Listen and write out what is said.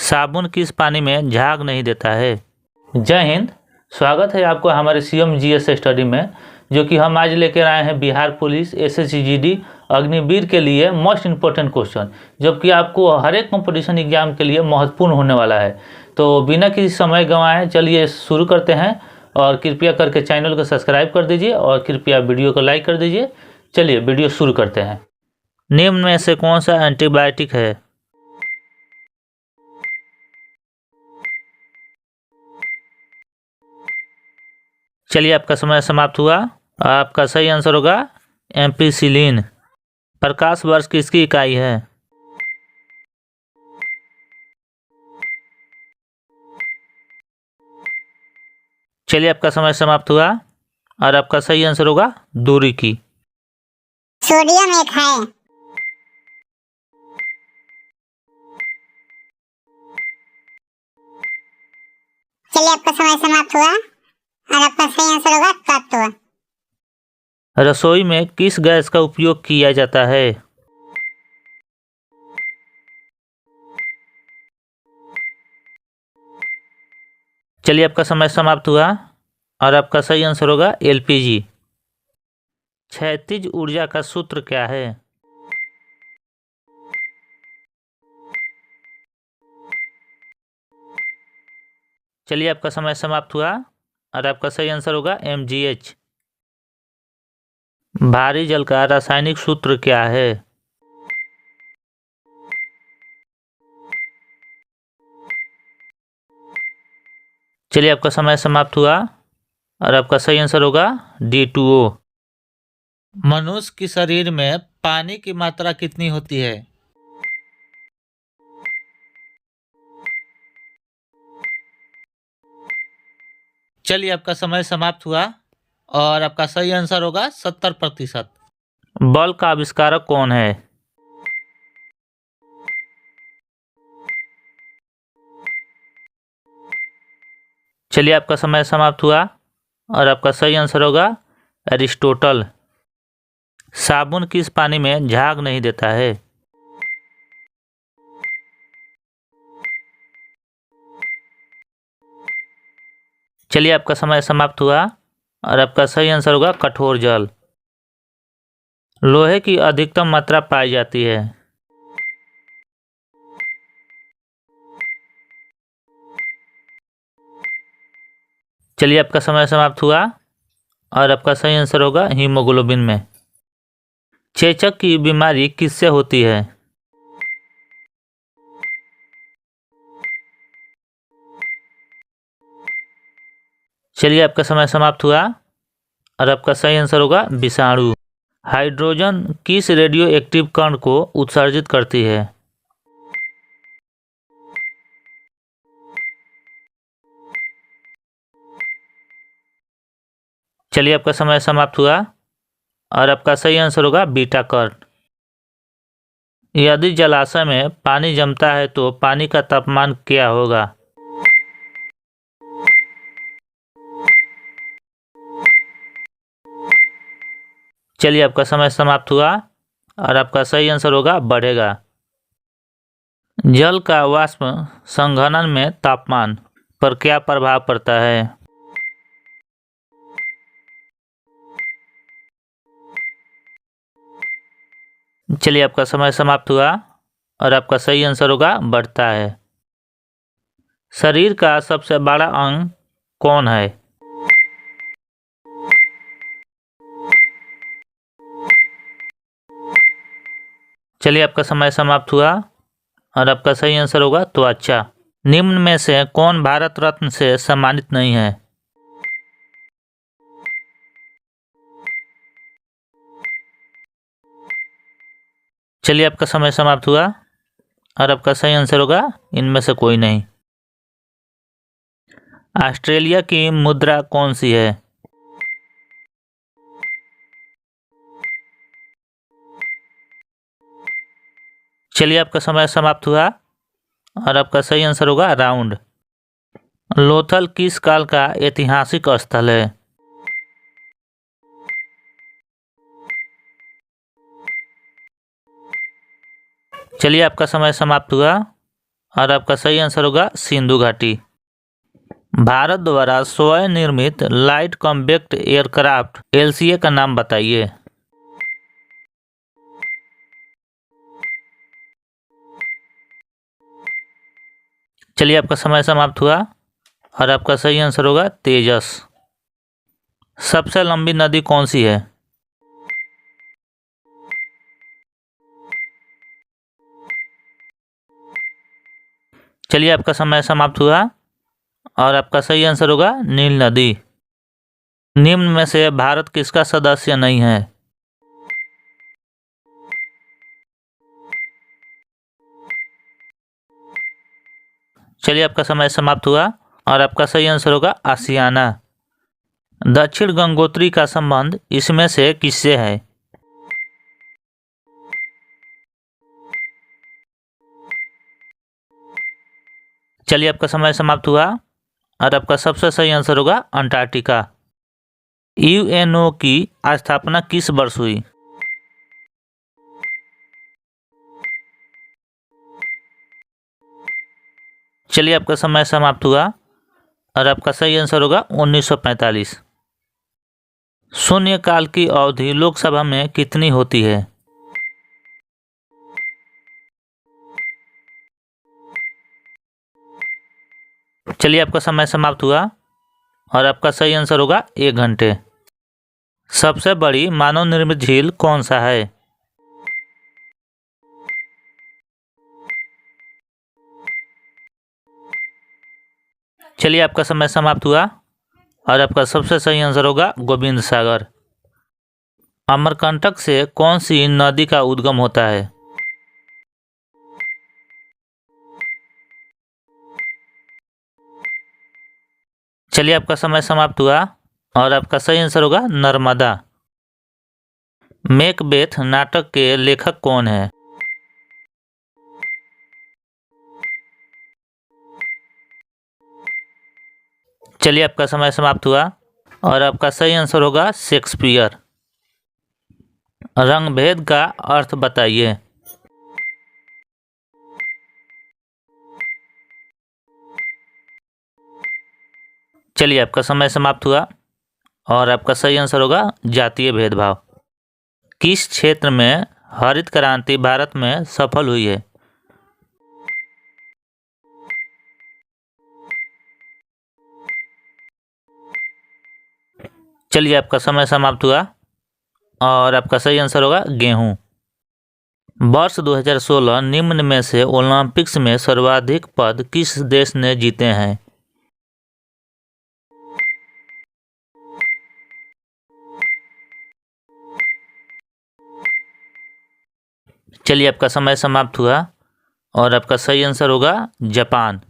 साबुन किस पानी में झाग नहीं देता है? जय हिंद। स्वागत है आपको हमारे सीएम जीएस स्टडी में, जो कि हम आज लेकर आए हैं Bihar police SSC GD Agniveer के लिए मोस्ट इम्पोर्टेंट क्वेश्चन, जबकि आपको हर एक कंपटीशन एग्जाम के लिए महत्वपूर्ण होने वाला है। तो बिना किसी समय गंवाए चलिए शुरू करते हैं, और कृपया करके चैनल को सब्सक्राइब कर दीजिए और कृपया वीडियो को लाइक कर दीजिए। चलिए वीडियो शुरू करते हैं। निम्न में से कौन सा एंटीबायोटिक है? चलिए आपका समय समाप्त हुआ। आपका सही आंसर होगा एम्पिसिलिन। प्रकाश वर्ष किसकी इकाई है? चलिए आपका समय समाप्त हुआ और आपका सही आंसर होगा दूरी की। सोडियम एक है। चलिए आपका समय समाप्त हुआ और आपका सही आंसर होगा तत्व। रसोई में किस गैस का उपयोग किया जाता है? चलिए आपका समय समाप्त हुआ और आपका सही आंसर होगा एलपीजी। क्षैतिज ऊर्जा का सूत्र क्या है? चलिए आपका समय समाप्त हुआ और आपका सही आंसर होगा mgh। भारी जल का रासायनिक सूत्र क्या है? चलिए आपका समय समाप्त हुआ और आपका सही आंसर होगा D2O। मनुष्य के शरीर में पानी की मात्रा कितनी होती है? चलिए आपका समय समाप्त हुआ और आपका सही आंसर होगा 70%। बल्ब का आविष्कारक कौन है? चलिए आपका समय समाप्त हुआ और आपका सही आंसर होगा एरिस्टोटल। साबुन किस पानी में झाग नहीं देता है? चलिए आपका समय समाप्त हुआ और आपका सही आंसर होगा कठोर जल। लोहे की अधिकतम मात्रा पाई जाती है? चलिए आपका समय समाप्त हुआ और आपका सही आंसर होगा हीमोग्लोबिन में। चेचक की बीमारी किससे होती है? चलिए आपका समय समाप्त हुआ और आपका सही आंसर होगा विषाणु। हाइड्रोजन किस रेडियो एक्टिव कण को उत्सर्जित करती है? चलिए आपका समय समाप्त हुआ और आपका सही आंसर होगा बीटा कण। यदि जलाशय में पानी जमता है तो पानी का तापमान क्या होगा? चलिए आपका समय समाप्त हुआ और आपका सही आंसर होगा बढ़ेगा। जल का वाष्प संघनन में तापमान पर क्या प्रभाव पड़ता है? चलिए आपका समय समाप्त हुआ और आपका सही आंसर होगा बढ़ता है। शरीर का सबसे बड़ा अंग कौन है? चलिए आपका समय समाप्त हुआ और आपका सही आंसर होगा त्वचा। निम्न में से कौन भारत रत्न से सम्मानित नहीं है? चलिए आपका समय समाप्त हुआ और आपका सही आंसर होगा इनमें से कोई नहीं। ऑस्ट्रेलिया की मुद्रा कौन सी है? चलिए आपका समय समाप्त हुआ और आपका सही आंसर होगा राउंड। लोथल किस काल का ऐतिहासिक स्थल है? चलिए आपका समय समाप्त हुआ और आपका सही आंसर होगा सिंधु घाटी। भारत द्वारा स्वयं निर्मित लाइट कॉम्पैक्ट एयरक्राफ्ट LCA का नाम बताइए। चलिए, आपका समय समाप्त हुआ और आपका सही आंसर होगा तेजस। सबसे लंबी नदी कौन सी है? चलिए, आपका समय समाप्त हुआ और आपका सही आंसर होगा नील नदी। निम्न में से भारत किसका सदस्य नहीं है? चलिए, आपका समय समाप्त हुआ और आपका सही आंसर होगा आसियाना। दक्षिण गंगोत्री का संबंध इसमें से किससे है? चलिए, आपका समय समाप्त हुआ और आपका सबसे सही आंसर होगा अंटार्कटिका। UNO की स्थापना किस वर्ष हुई? चलिए, आपका समय समाप्त हुआ और आपका सही आंसर होगा 1945। शून्यकाल की अवधि लोकसभा में कितनी होती है? चलिए, आपका समय समाप्त हुआ और आपका सही आंसर होगा 1 घंटे। सबसे बड़ी मानव निर्मित झील कौन सा है? चलिए, आपका समय समाप्त हुआ और आपका सबसे सही आंसर होगा गोविंद सागर। अमरकंटक से कौन सी नदी का उद्गम होता है? चलिए, आपका समय समाप्त हुआ और आपका सही आंसर होगा नर्मदा। मैकबेथ नाटक के लेखक कौन है? चलिए, आपका समय समाप्त हुआ और आपका सही आंसर होगा शेक्सपियर। रंगभेद का अर्थ बताइए। चलिए, आपका समय समाप्त हुआ और आपका सही आंसर होगा जातीय भेदभाव। किस क्षेत्र में हरित क्रांति भारत में सफल हुई है? चलिए, आपका समय समाप्त हुआ और आपका सही आंसर होगा गेहूं। वर्ष 2016 निम्न में से ओलंपिक्स में सर्वाधिक पद किस देश ने जीते हैं? चलिए, आपका समय समाप्त हुआ और आपका सही आंसर होगा जापान।